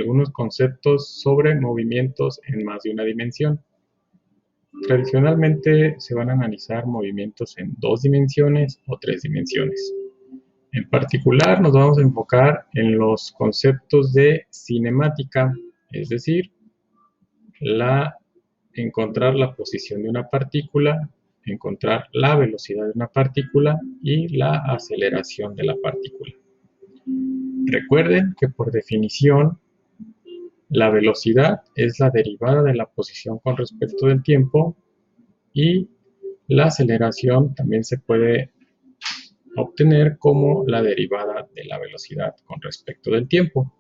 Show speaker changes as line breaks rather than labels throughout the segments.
algunos conceptos sobre movimientos en más de una dimensión. Tradicionalmente se van a analizar movimientos en 2 dimensiones o 3 dimensiones. En particular nos vamos a enfocar en los conceptos de cinemática, es decir, encontrar la posición de una partícula, encontrar la velocidad de una partícula y la aceleración de la partícula. Recuerden que por definición la velocidad es la derivada de la posición con respecto del tiempo y la aceleración también se puede obtener como la derivada de la velocidad con respecto del tiempo.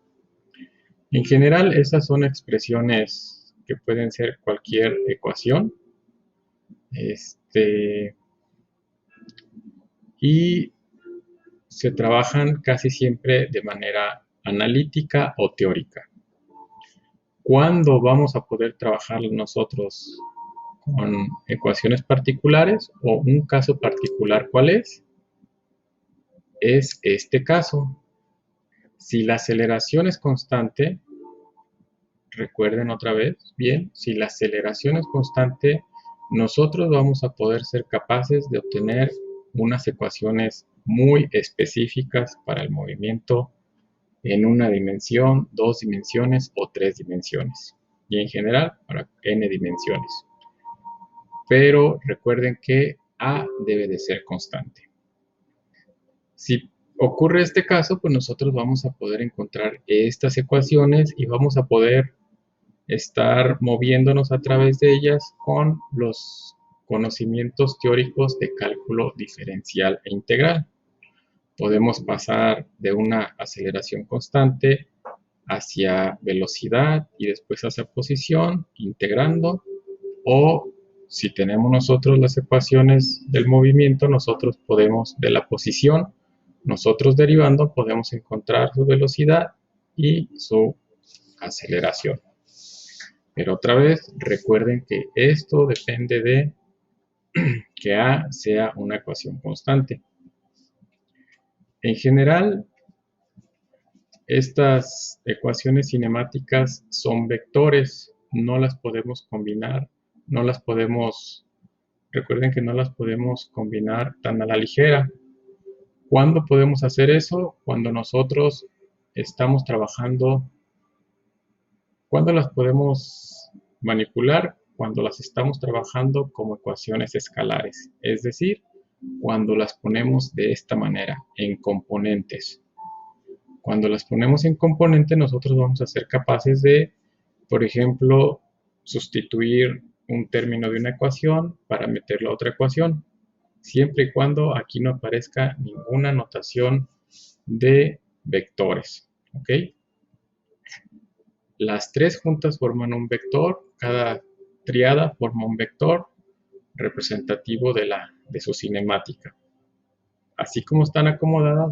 En general, estas son expresiones que pueden ser cualquier ecuación. Y se trabajan casi siempre de manera analítica o teórica. ¿Cuándo vamos a poder trabajar nosotros con ecuaciones particulares o un caso particular? ¿Cuál es? Es este caso. Si la aceleración es constante, recuerden otra vez, bien, si la aceleración es constante, nosotros vamos a poder ser capaces de obtener unas ecuaciones muy específicas para el movimiento en una dimensión, 2 dimensiones o 3 dimensiones. Y en general para n dimensiones. Pero recuerden que A debe de ser constante. Si ocurre este caso, pues nosotros vamos a poder encontrar estas ecuaciones y vamos a poder estar moviéndonos a través de ellas con los conocimientos teóricos de cálculo diferencial e integral. Podemos pasar de una aceleración constante hacia velocidad y después hacia posición, integrando, o si tenemos nosotros las ecuaciones del movimiento, nosotros podemos, de la posición, nosotros derivando, podemos encontrar su velocidad y su aceleración. Pero otra vez, recuerden que esto depende de que A sea una ecuación constante. En general, estas ecuaciones cinemáticas son vectores, no las podemos combinar, recuerden que no las podemos combinar tan a la ligera. ¿Cuándo podemos hacer eso? Cuando nosotros estamos trabajando. ¿Cuándo las podemos manipular? Cuando las estamos trabajando como ecuaciones escalares, es decir, cuando las ponemos de esta manera, en componentes. Cuando las ponemos en componentes, nosotros vamos a ser capaces de, por ejemplo, sustituir un término de una ecuación para meterlo a otra ecuación, siempre y cuando aquí no aparezca ninguna notación de vectores, ¿ok? Las tres juntas forman un vector, cada triada forma un vector representativo de su cinemática. Así como están acomodadas,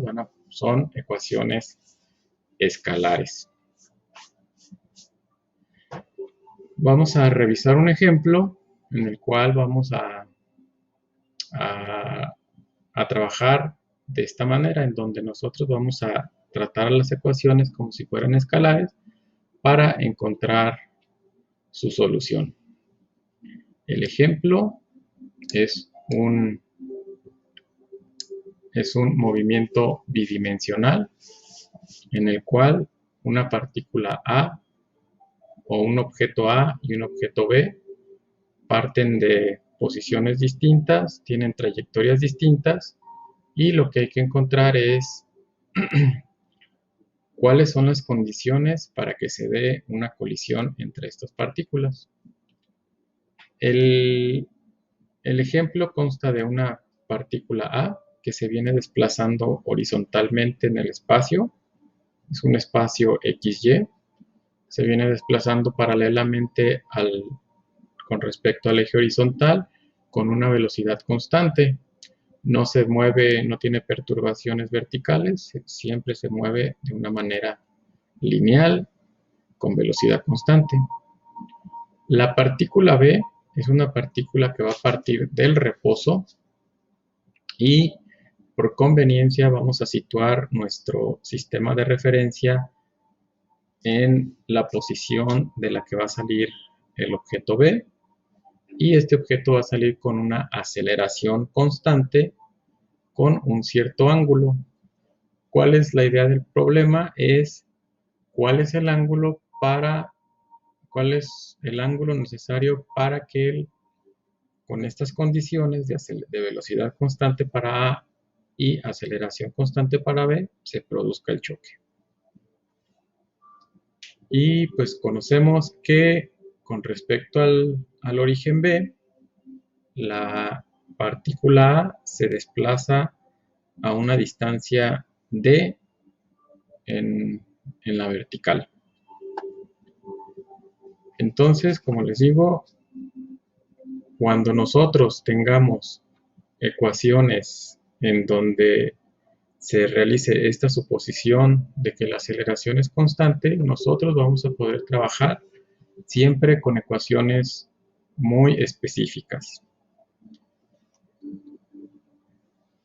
son ecuaciones escalares. Vamos a revisar un ejemplo en el cual vamos a trabajar de esta manera, en donde nosotros vamos a tratar las ecuaciones como si fueran escalares para encontrar su solución. El ejemplo es un movimiento bidimensional en el cual una partícula A o un objeto A y un objeto B parten de posiciones distintas, tienen trayectorias distintas y lo que hay que encontrar es cuáles son las condiciones para que se dé una colisión entre estas partículas. El ejemplo consta de una partícula A que se viene desplazando horizontalmente en el espacio. Es un espacio XY. Se viene desplazando paralelamente con respecto al eje horizontal con una velocidad constante. No se mueve, no tiene perturbaciones verticales, siempre se mueve de una manera lineal con velocidad constante. La partícula B es una partícula que va a partir del reposo y por conveniencia vamos a situar nuestro sistema de referencia en la posición de la que va a salir el objeto B, y este objeto va a salir con una aceleración constante con un cierto ángulo. ¿Cuál es la idea del problema? Es cuál es el ángulo necesario para que con estas condiciones de velocidad constante para A y aceleración constante para B se produzca el choque. Y pues conocemos que con respecto al origen B, la partícula A se desplaza a una distancia D en la vertical. Entonces, como les digo, cuando nosotros tengamos ecuaciones en donde se realice esta suposición de que la aceleración es constante, nosotros vamos a poder trabajar siempre con ecuaciones muy específicas.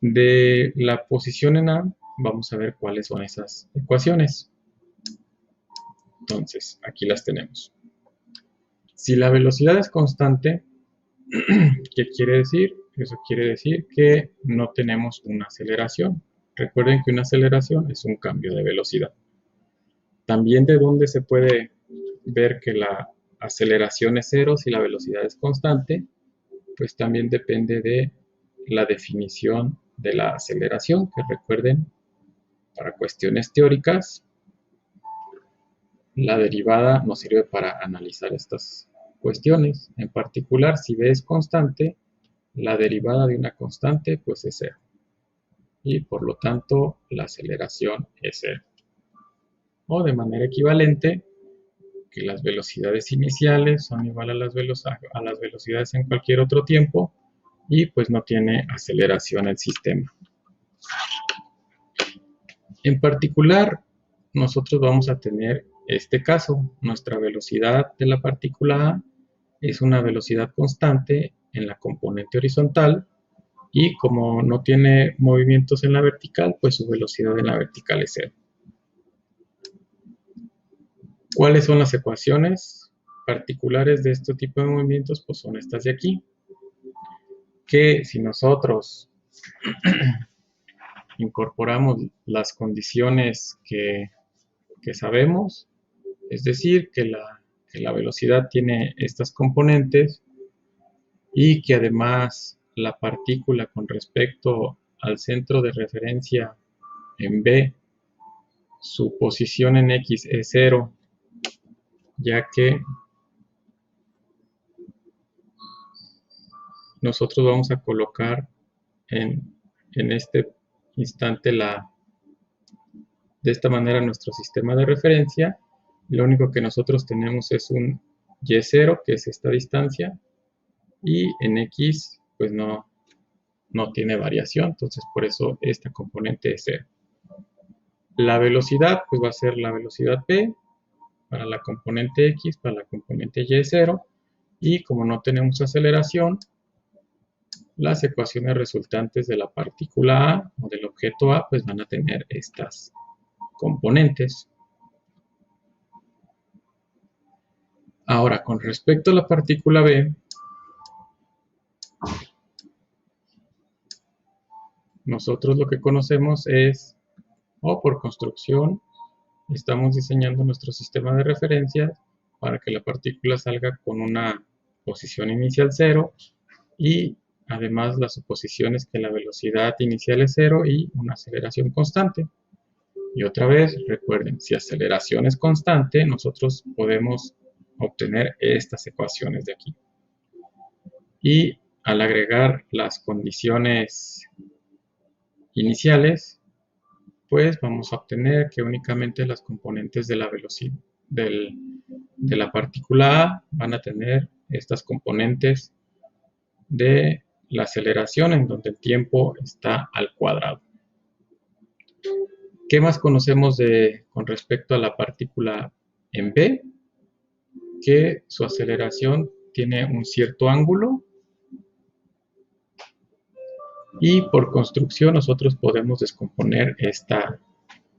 De la posición en A, vamos a ver cuáles son esas ecuaciones. Entonces, aquí las tenemos. Si la velocidad es constante, ¿qué quiere decir? Eso quiere decir que no tenemos una aceleración. Recuerden que una aceleración es un cambio de velocidad. También de dónde se puede ver que la aceleración es cero si la velocidad es constante, pues también depende de la definición de la aceleración, que recuerden, para cuestiones teóricas, la derivada nos sirve para analizar estas cuestiones. En particular, si B es constante, la derivada de una constante pues es cero. Y por lo tanto, la aceleración es cero. O de manera equivalente, que las velocidades iniciales son igual a las velocidades en cualquier otro tiempo y pues no tiene aceleración el sistema. En particular, nosotros vamos a tener este caso. Nuestra velocidad de la partícula A es una velocidad constante en la componente horizontal y como no tiene movimientos en la vertical, pues su velocidad en la vertical es cero. ¿Cuáles son las ecuaciones particulares de este tipo de movimientos? Pues son estas de aquí, que si nosotros incorporamos las condiciones que sabemos, es decir, que la velocidad tiene estas componentes y que además la partícula con respecto al centro de referencia en B, su posición en X es cero, ya que nosotros vamos a colocar en este instante de esta manera nuestro sistema de referencia. Lo único que nosotros tenemos es un Y0, que es esta distancia, y en X pues no tiene variación, entonces por eso esta componente es cero. La velocidad pues va a ser la velocidad P para la componente X, para la componente Y0, y como no tenemos aceleración, las ecuaciones resultantes de la partícula A o del objeto A pues van a tener estas componentes. Ahora, con respecto a la partícula B, nosotros lo que conocemos es, o por construcción, estamos diseñando nuestro sistema de referencia para que la partícula salga con una posición inicial cero y además la suposición es que la velocidad inicial es cero y una aceleración constante. Y otra vez, recuerden, si aceleración es constante, nosotros podemos obtener estas ecuaciones de aquí. Y al agregar las condiciones iniciales, pues vamos a obtener que únicamente las componentes de la velocidad de la partícula A van a tener estas componentes de la aceleración en donde el tiempo está al cuadrado. ¿Qué más conocemos con respecto a la partícula en B? Que su aceleración tiene un cierto ángulo y por construcción nosotros podemos descomponer esta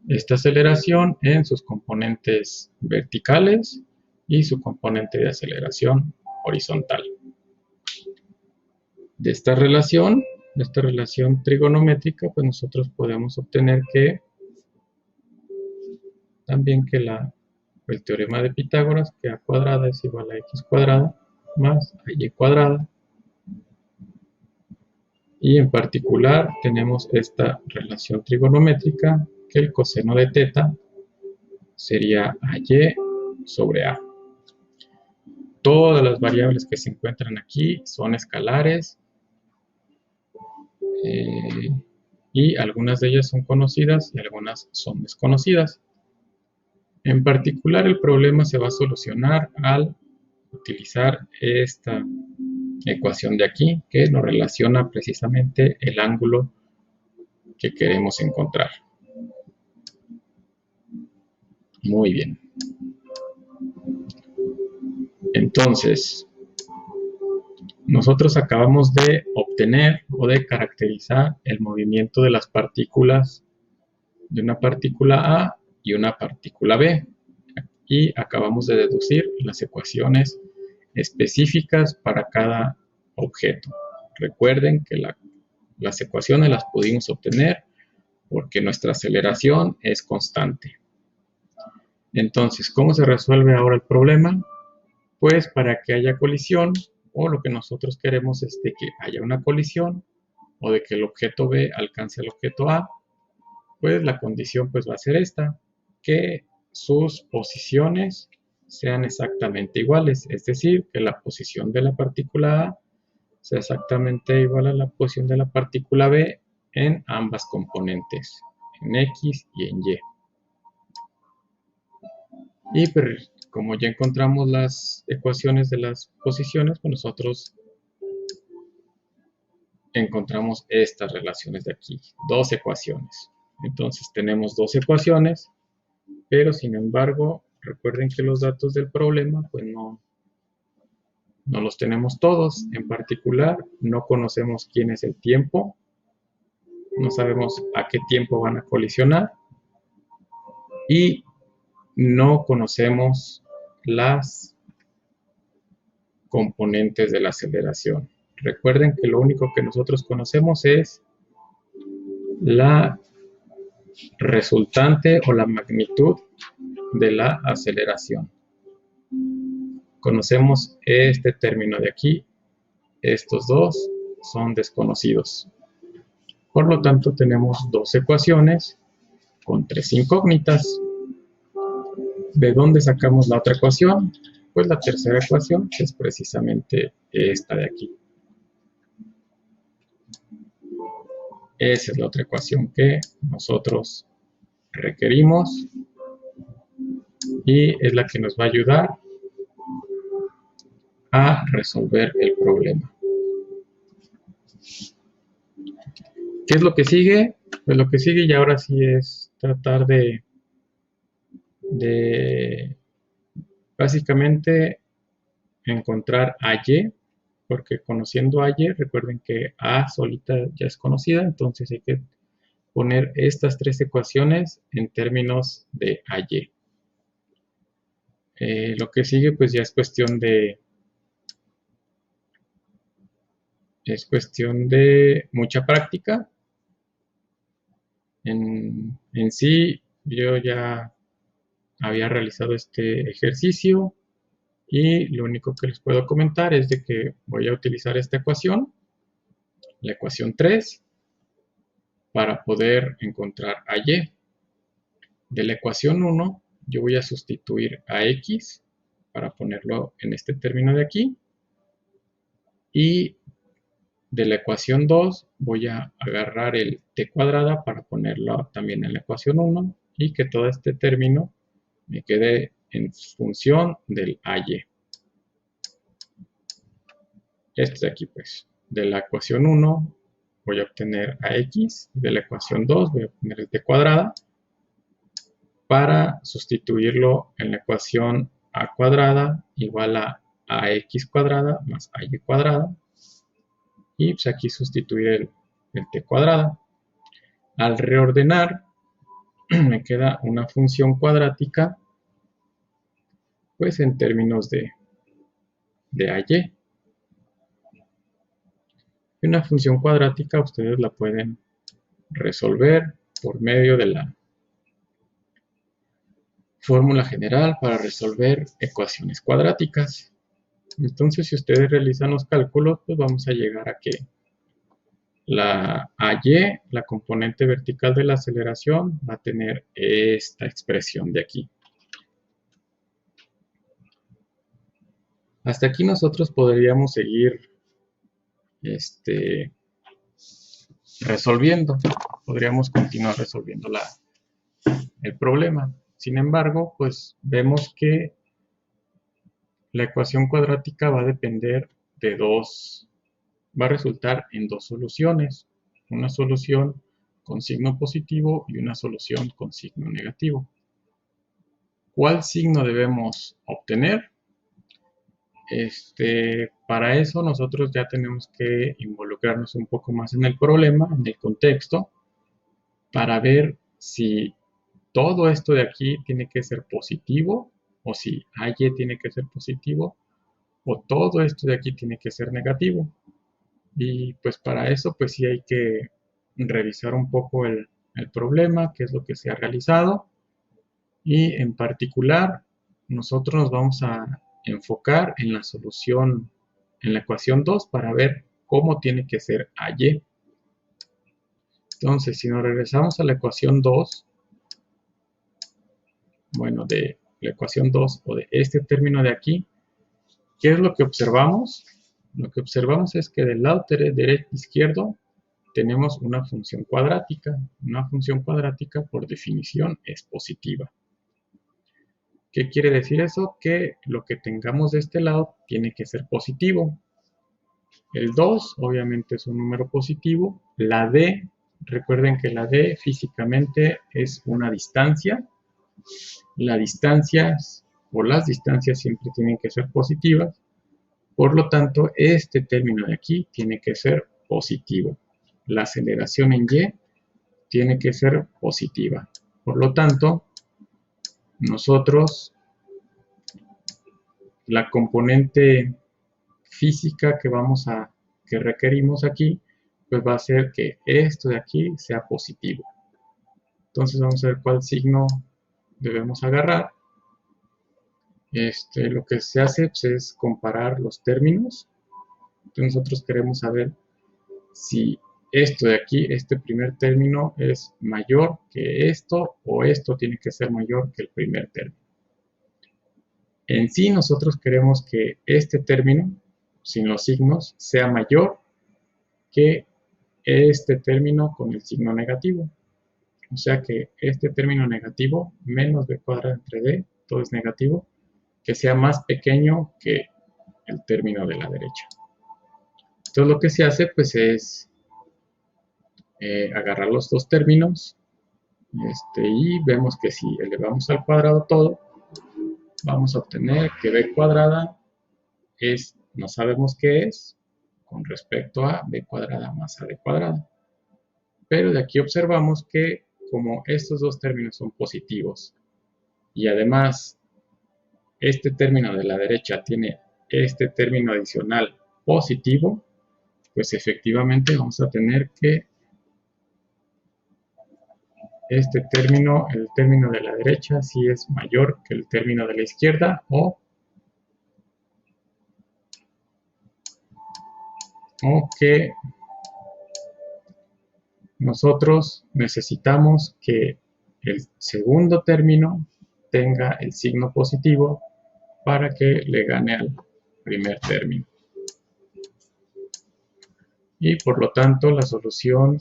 esta aceleración en sus componentes verticales y su componente de aceleración horizontal. De esta relación trigonométrica, pues nosotros podemos obtener que también que el teorema de Pitágoras, que a cuadrada es igual a x cuadrada más a y cuadrada. Y en particular tenemos esta relación trigonométrica, que el coseno de teta sería AY sobre A. Todas las variables que se encuentran aquí son escalares y algunas de ellas son conocidas y algunas son desconocidas. En particular, el problema se va a solucionar al utilizar esta ecuación de aquí, que nos relaciona precisamente el ángulo que queremos encontrar. Muy bien. Entonces, nosotros acabamos de obtener o de caracterizar el movimiento de las partículas de una partícula A y una partícula B. Y acabamos de deducir las ecuaciones específicas para cada objeto. Recuerden que las ecuaciones las pudimos obtener porque nuestra aceleración es constante. Entonces, ¿cómo se resuelve ahora el problema? Pues para que haya colisión, o lo que nosotros queremos es de que haya una colisión, o de que el objeto B alcance al objeto A, pues la condición pues va a ser esta, que sus posiciones sean exactamente iguales, es decir, que la posición de la partícula A sea exactamente igual a la posición de la partícula B en ambas componentes, en X y en Y. Y pues, como ya encontramos las ecuaciones de las posiciones, pues nosotros encontramos estas relaciones de aquí, dos ecuaciones. Entonces tenemos dos ecuaciones, pero sin embargo, recuerden que los datos del problema pues no los tenemos todos. En particular, no conocemos quién es el tiempo, no sabemos a qué tiempo van a colisionar y no conocemos las componentes de la aceleración. Recuerden que lo único que nosotros conocemos es la resultante o la magnitud de la aceleración. Conocemos este término de aquí, estos dos son desconocidos. Por lo tanto, tenemos dos ecuaciones con tres incógnitas. ¿De dónde sacamos la otra ecuación? Pues la tercera ecuación es precisamente esta de aquí. Esa es la otra ecuación que nosotros requerimos y es la que nos va a ayudar a resolver el problema. ¿Qué es lo que sigue? Pues lo que sigue y ahora sí es tratar de básicamente encontrar a Y, porque conociendo a Y, recuerden que A solita ya es conocida, entonces hay que poner estas tres ecuaciones en términos de a Y. Lo que sigue pues ya es cuestión de mucha práctica. En sí, yo ya había realizado este ejercicio y lo único que les puedo comentar es de que voy a utilizar esta ecuación, la ecuación 3, para poder encontrar a Y. De la ecuación 1, yo voy a sustituir a X para ponerlo en este término de aquí. Y de la ecuación 2 voy a agarrar el t cuadrada para ponerlo también en la ecuación 1 y que todo este término me quede en función del AY. Este de aquí pues, de la ecuación 1 voy a obtener a X, de la ecuación 2 voy a obtener el t cuadrada para sustituirlo en la ecuación a cuadrada igual a ax cuadrada más ay cuadrada. Y pues aquí sustituir el t cuadrada. Al reordenar, me queda una función cuadrática, pues en términos de AY. Y una función cuadrática ustedes la pueden resolver por medio de la fórmula general para resolver ecuaciones cuadráticas. Entonces, si ustedes realizan los cálculos, pues vamos a llegar a que la AY, la componente vertical de la aceleración, va a tener esta expresión de aquí. Hasta aquí nosotros podríamos seguir resolviendo. Podríamos continuar resolviendo el problema. Sin embargo, pues vemos que la ecuación cuadrática va a depender de va a resultar en dos soluciones. Una solución con signo positivo y una solución con signo negativo. ¿Cuál signo debemos obtener? Para eso nosotros ya tenemos que involucrarnos un poco más en el problema, en el contexto, para ver si todo esto de aquí tiene que ser positivo, o si AY tiene que ser positivo, o todo esto de aquí tiene que ser negativo. Y pues para eso pues sí hay que revisar un poco el problema, qué es lo que se ha realizado, y en particular nosotros nos vamos a enfocar en la solución, en la ecuación 2 para ver cómo tiene que ser AY. Entonces, si nos regresamos a la ecuación 2, bueno, de la ecuación 2 o de este término de aquí, ¿qué es lo que observamos? Lo que observamos es que del lado izquierdo tenemos una función cuadrática. Una función cuadrática, por definición, es positiva. ¿Qué quiere decir eso? Que lo que tengamos de este lado tiene que ser positivo. El 2 obviamente es un número positivo. La D, recuerden que la D físicamente es una distancia. Las distancias o las distancias siempre tienen que ser positivas. Por lo tanto, este término de aquí tiene que ser positivo. La aceleración en Y tiene que ser positiva. Por lo tanto, nosotros la componente física que requerimos aquí, pues va a ser que esto de aquí sea positivo. Entonces vamos a ver cuál signo debemos agarrar. Lo que se hace pues, es comparar los términos. Entonces nosotros queremos saber si esto de aquí, este primer término es mayor que esto o esto tiene que ser mayor que el primer término. En sí nosotros queremos que este término, sin los signos, sea mayor que este término con el signo negativo. O sea que este término negativo, menos b cuadrado entre d, todo es negativo, que sea más pequeño que el término de la derecha. Entonces lo que se hace pues es agarrar los dos términos y vemos que si elevamos al cuadrado todo, vamos a obtener que b cuadrada no sabemos qué es con respecto a b cuadrada más ab cuadrada. Pero de aquí observamos que como estos dos términos son positivos y además este término de la derecha tiene este término adicional positivo, pues efectivamente vamos a tener que este término, el término de la derecha, sí es mayor que el término de la izquierda o que nosotros necesitamos que el segundo término tenga el signo positivo para que le gane al primer término. Y por lo tanto la solución,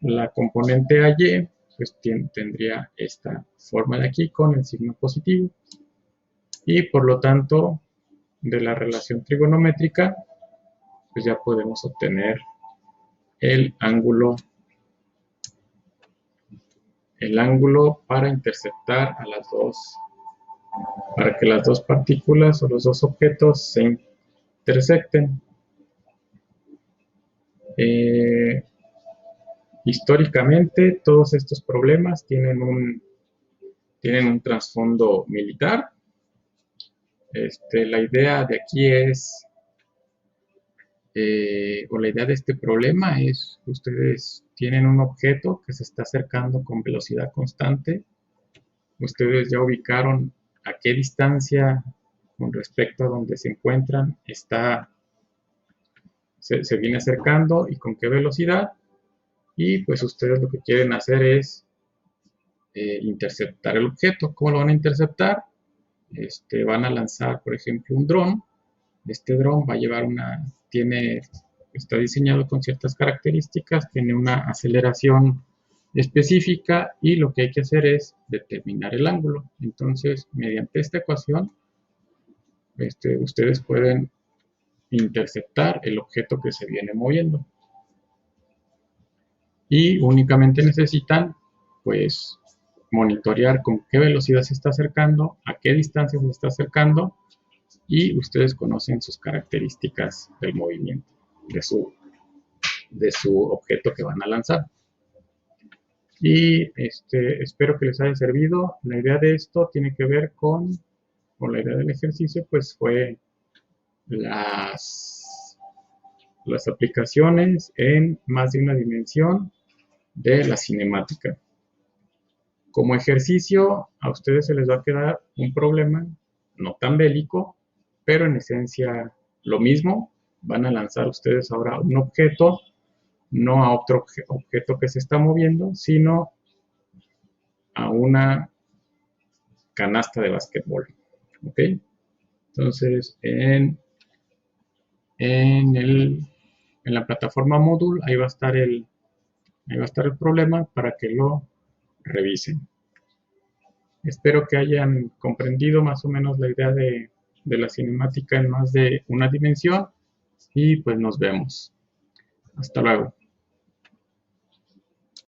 la componente AY, pues tendría esta forma de aquí con el signo positivo. Y por lo tanto, de la relación trigonométrica, pues ya podemos obtener el ángulo para interceptar a las dos, para que las dos partículas o los dos objetos se intersecten. Históricamente, todos estos problemas tienen un trasfondo militar. La idea de aquí es, o la idea de este problema es, ustedes tienen un objeto que se está acercando con velocidad constante. Ustedes ya ubicaron a qué distancia con respecto a donde se encuentran se viene acercando y con qué velocidad. Y pues ustedes lo que quieren hacer es interceptar el objeto. ¿Cómo lo van a interceptar? Van a lanzar, por ejemplo, un dron. Este dron va a llevar está diseñado con ciertas características, tiene una aceleración específica y lo que hay que hacer es determinar el ángulo. Entonces, mediante esta ecuación, ustedes pueden interceptar el objeto que se viene moviendo. Y únicamente necesitan, pues, monitorear con qué velocidad se está acercando, a qué distancia se está acercando, y ustedes conocen sus características del movimiento de su objeto que van a lanzar. Y espero que les haya servido. La idea de esto tiene que ver con la idea del ejercicio, pues fue las aplicaciones en más de una dimensión de la cinemática. Como ejercicio, a ustedes se les va a quedar un problema no tan bélico, pero en esencia lo mismo. Van a lanzar ustedes ahora un objeto, no a otro objeto que se está moviendo, sino a una canasta de básquetbol. ¿Ok? Entonces, en la plataforma Moodle, ahí va a estar el problema para que lo revisen. Espero que hayan comprendido más o menos la idea de la cinemática en más de una dimensión y pues nos vemos. Hasta luego.